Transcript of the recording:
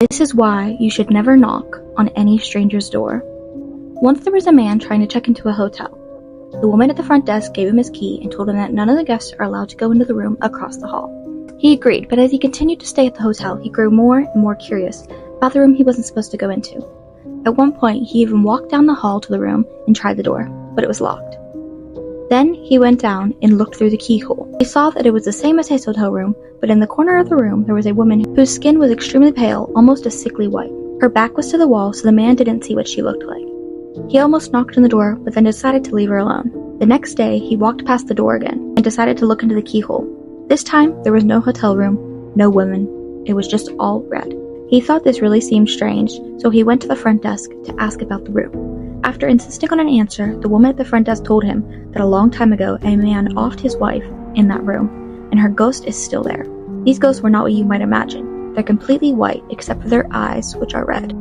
This is why you should never knock on any stranger's door. Once there was a man trying to check into a hotel. The woman at the front desk gave him his key and told him that none of the guests are allowed to go into the room across the hall. He agreed, but as he continued to stay at the hotel, he grew more and more curious about the room he wasn't supposed to go into. At one point, he even walked down the hall to the room and tried the door, but it was locked. Then he went down and looked through the keyhole. He saw that it was the same as his hotel room, but in the corner of the room there was a woman whose skin was extremely pale, almost a sickly white. Her back was to the wall, so the man didn't see what she looked like. He almost knocked on the door, but then decided to leave her alone. The next day, he walked past the door again and decided to look into the keyhole. This time, there was no hotel room, no woman. It was just all red. He thought this really seemed strange, so he went to the front desk to ask about the room. After insisting on an answer, the woman at the front desk told him that a long time ago, a man offed his wife in that room, and her ghost is still there. These ghosts were not what you might imagine. They're completely white, except for their eyes, which are red.